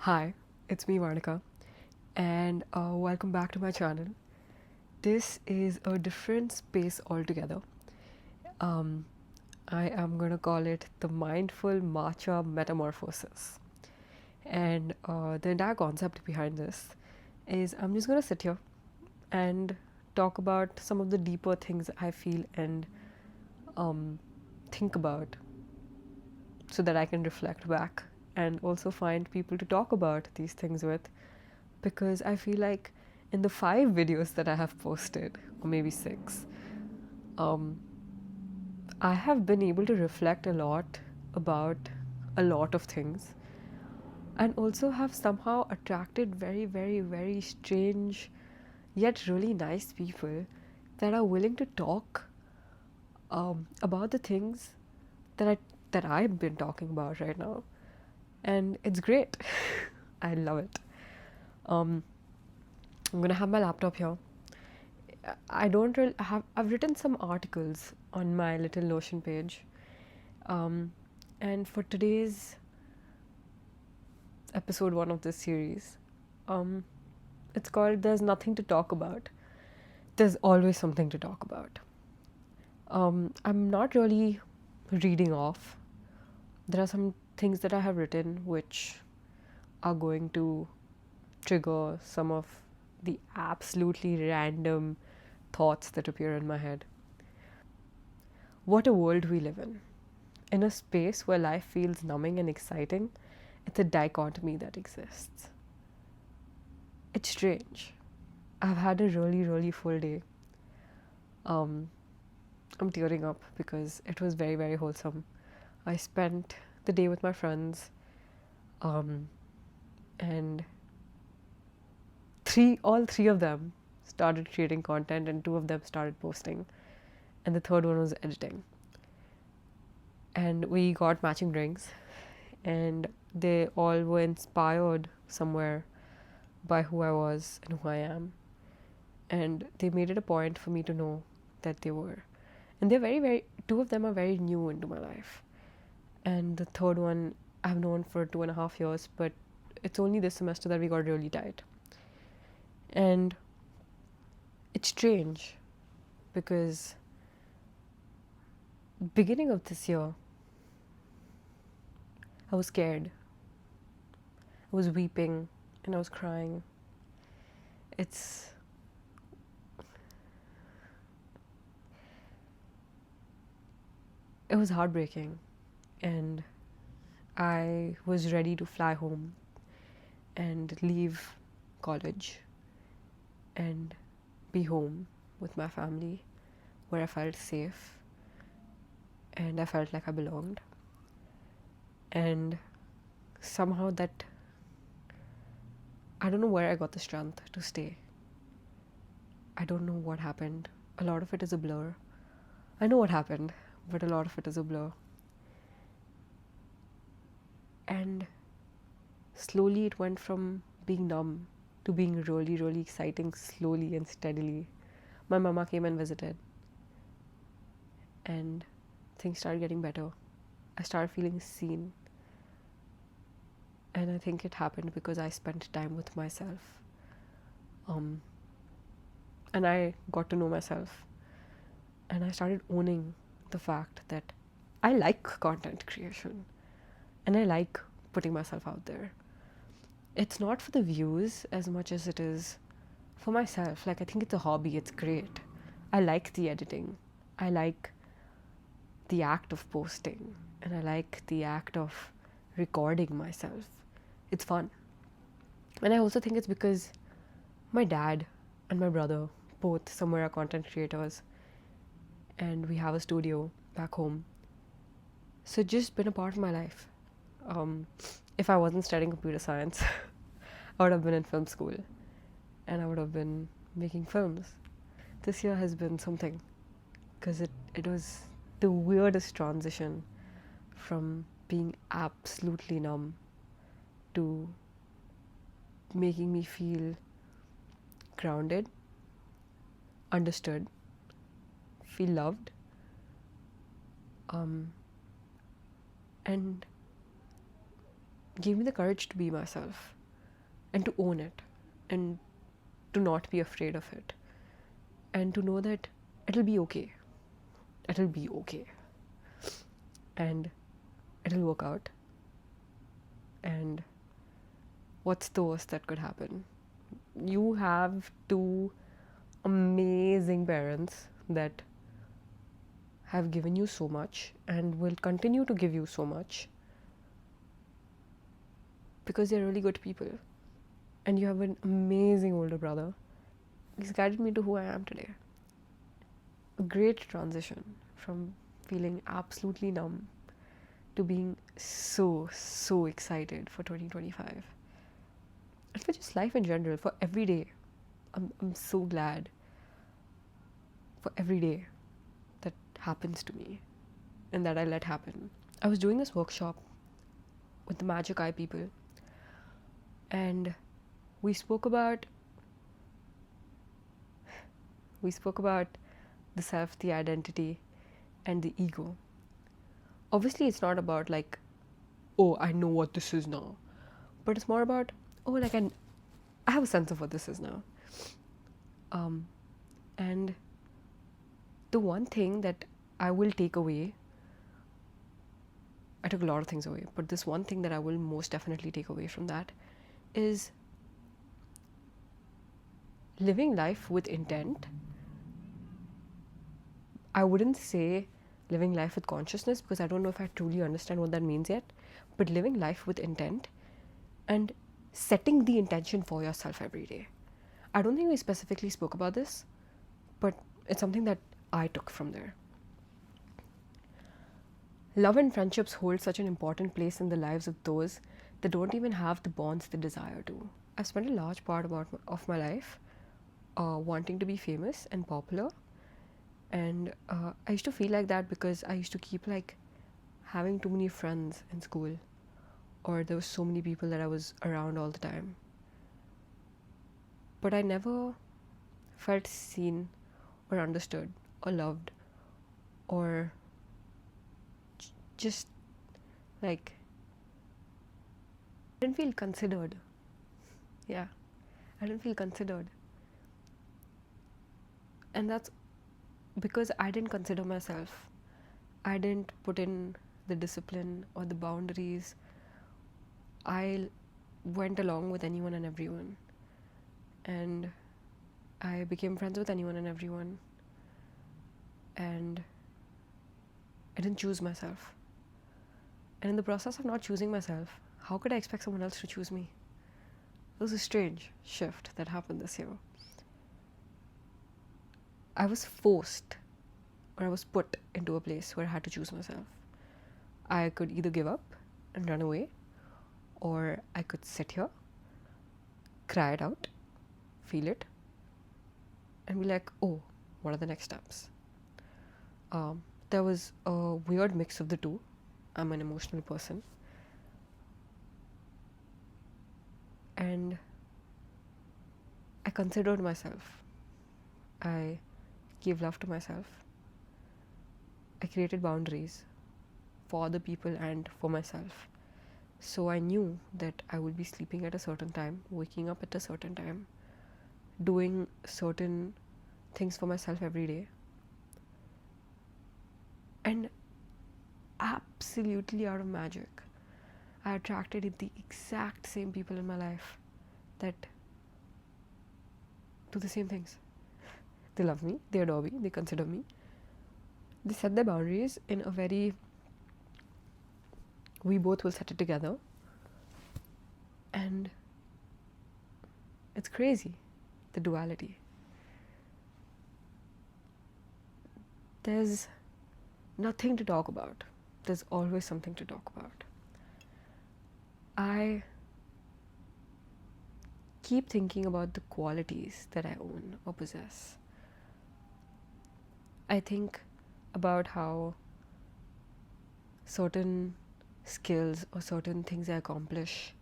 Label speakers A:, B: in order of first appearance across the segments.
A: Hi, it's me Varnika, and welcome back to my channel. This is a different space altogether. Um, I am gonna call it the Mindful Matcha Metamorphosis. And the entire concept behind this is I'm just gonna sit here and talk about some of the deeper things I feel and um, think about so that I can reflect back and also find people to talk about these things with, because I feel like in the 5 videos that I have posted, or maybe 6, um, I have been able to reflect a lot about a lot of things and also have somehow attracted very, very, very strange yet really nice people that are willing to talk about the things that I've been talking about right now, and it's great. I love it. Um, I'm gonna have my laptop here. I don't really have. I've written some articles on my little Notion page, um, and for today's episode 1 of this series, um, it's called "There's Nothing to Talk About." There's always something to talk about. I'm not really reading off. There are some things that I have written which are going to trigger some of the absolutely random thoughts that appear in my head. What a world we live in. In a space where life feels numbing and exciting, it's a dichotomy that exists. It's strange. I've had a really, really full day. Um, I'm tearing up because it was very, very wholesome. I spent the day with my friends, um, and all three of them started creating content, and 2 of them started posting, and the third one was editing. And we got matching drinks, and they all were inspired somewhere by who I was and who I am. And they made it a point for me to know that they were. And they're very, very, 2 of them are very new into my life. And the third one I've known for 2.5 years, but it's only this semester that we got really tight. And it's strange because beginning of this year, I was scared. I was weeping and I was crying. It's it was heartbreaking, and I was ready to fly home and leave college and be home with my family where I felt safe and I felt like I belonged. And somehow that, I don't know where I got the strength to stay. I don't know what happened. A lot of it is a blur. I know what happened, but a lot of it is a blur. And slowly it went from being numb to being really, really exciting, slowly and steadily. My mama came and visited, and things started getting better. I started feeling seen. And I think it happened because I spent time with myself. Um, and I got to know myself. And I started owning the fact that I like content creation and I like putting myself out there. It's not for the views as much as it is for myself. Like, I think it's a hobby, it's great. I like the editing, I like the act of posting, and I like the act of recording myself. It's fun. And I also think it's because my dad and my brother both somewhere are content creators, and we have a studio back home. So it's just been a part of my life. Um, if I wasn't studying computer science, I would have been in film school and I would have been making films. This year has been something because it was the weirdest transition from being absolutely numb to making me feel grounded, understood, feel loved, um, and gave me the courage to be myself and to own it and to not be afraid of it and to know that it'll be okay. It'll be okay. And it'll work out. And what's the worst that could happen? You have two amazing parents that have given you so much and will continue to give you so much because they're really good people. And you have an amazing older brother. He's guided me to who I am today. A great transition from feeling absolutely numb to being so excited for 2025. And for just life in general, for every day. I'm so glad for every day that happens to me and that I let happen. I was doing this workshop with the Magic Eye people, and we spoke about the self, the identity, and the ego. Obviously, it's not about like, oh, I know what this is now, but it's more about, oh, like I have a sense of what this is now. And the one thing that I will take away, I took a lot of things away, but this one thing that I will most definitely take away from that is living life with intent. I wouldn't say living life with consciousness because I don't know if I truly understand what that means yet, but living life with intent and setting the intention for yourself every day. I don't think we specifically spoke about this, but it's something that I took from there. Love and friendships hold such an important place in the lives of those that don't even have the bonds they desire to. I've spent a large part of my life wanting to be famous and popular, and I used to feel like that because I used to keep like having too many friends in school, or there were so many people that I was around all the time. But I never felt seen or understood or loved or just like I didn't feel considered. Yeah, I didn't feel considered. And that's because I didn't consider myself. I didn't put in the discipline or the boundaries. I went along with anyone and everyone. And I became friends with anyone and everyone. And I didn't choose myself. And in the process of not choosing myself, how could I expect someone else to choose me? It was a strange shift that happened this year. I was forced, or I was put into a place where I had to choose myself. I could either give up and run away, or I could sit here, cry it out, feel it, and be like, oh, what are the next steps? There was a weird mix of the two. I'm an emotional person. And I considered myself. I gave love to myself. I created boundaries for other people and for myself. So I knew that I would be sleeping at a certain time, waking up at a certain time, doing certain things for myself every day. And absolutely out of magic, I attracted the exact same people in my life that do the same things. They love me, they adore me, they consider me. They set their boundaries in a very, we both will set it together. And it's crazy, the duality. There's nothing to talk about. There's always something to talk about. I keep thinking about the qualities that I own or possess. I think about how certain skills or certain things I accomplish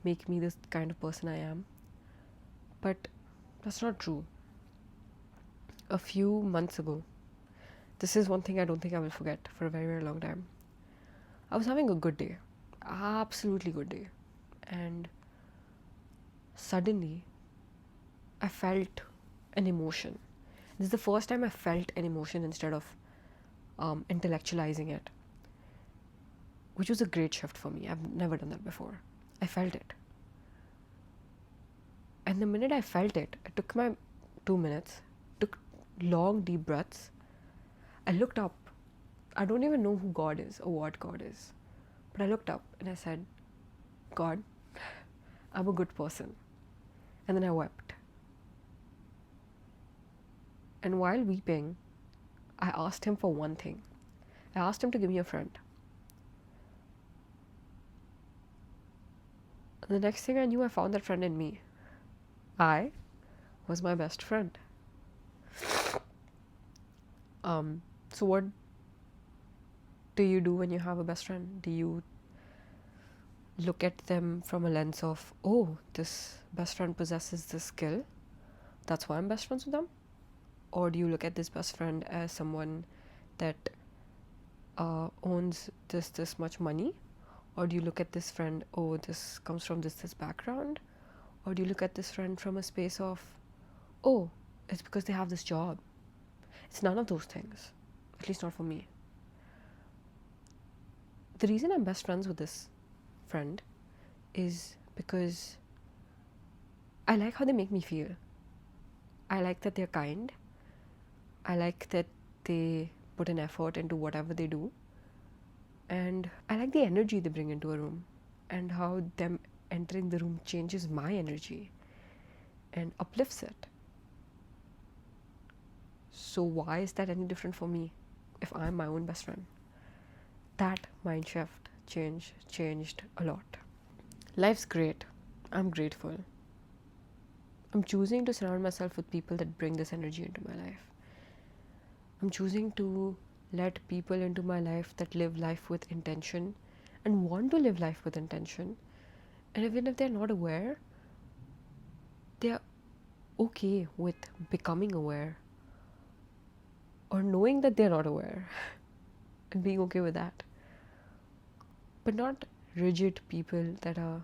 A: make me this kind of person I am. But that's not true. A few months ago, this is one thing I don't think I will forget for a very, very long time. I was having a good day. absolutely good day. And suddenly, I felt an emotion. This is the first time I felt an emotion instead of intellectualizing it, which was a great shift for me. I've never done that before. I felt it. And the minute I felt it, I took my 2 minutes, took long, deep breaths. I looked up. I don't even know who God is or what God is. But I looked up and I said, God, I'm a good person. And then I wept. And while weeping, I asked him for one thing. I asked him to give me a friend. And the next thing I knew, I found that friend in me. I was my best friend. So what do you do when you have a best friend? Do you look at them from a lens of, oh, this best friend possesses this skill, that's why I'm best friends with them? Or do you look at this best friend as someone that owns this much money? Or do you look at this friend, oh, this comes from this background? Or do you look at this friend from a space of, oh, it's because they have this job? It's none of those things, at least not for me. The reason I'm best friends with this friend is because I like how they make me feel. I like that they're kind. I like that they put an effort into whatever they do. And I like the energy they bring into a room and how them entering the room changes my energy and uplifts it. So why is that any different for me if I'm my own best friend? That mind shift changed a lot. Life's great. I'm grateful. I'm choosing to surround myself with people that bring this energy into my life. I'm choosing to let people into my life that live life with intention and want to live life with intention. And even if they're not aware, they're okay with becoming aware or knowing that they're not aware and being okay with that. But not rigid people that are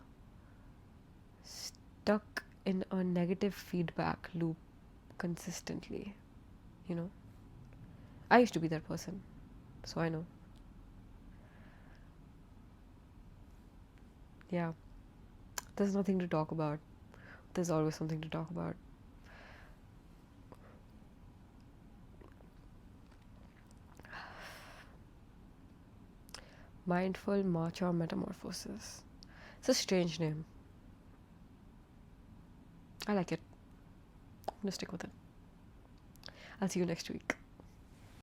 A: stuck in a negative feedback loop consistently, you know? I used to be that person, so I know. Yeah, there's nothing to talk about. There's always something to talk about. Mindful Matcha Metamorphosis. It's a strange name. I like it. I'm gonna stick with it. I'll see you next week.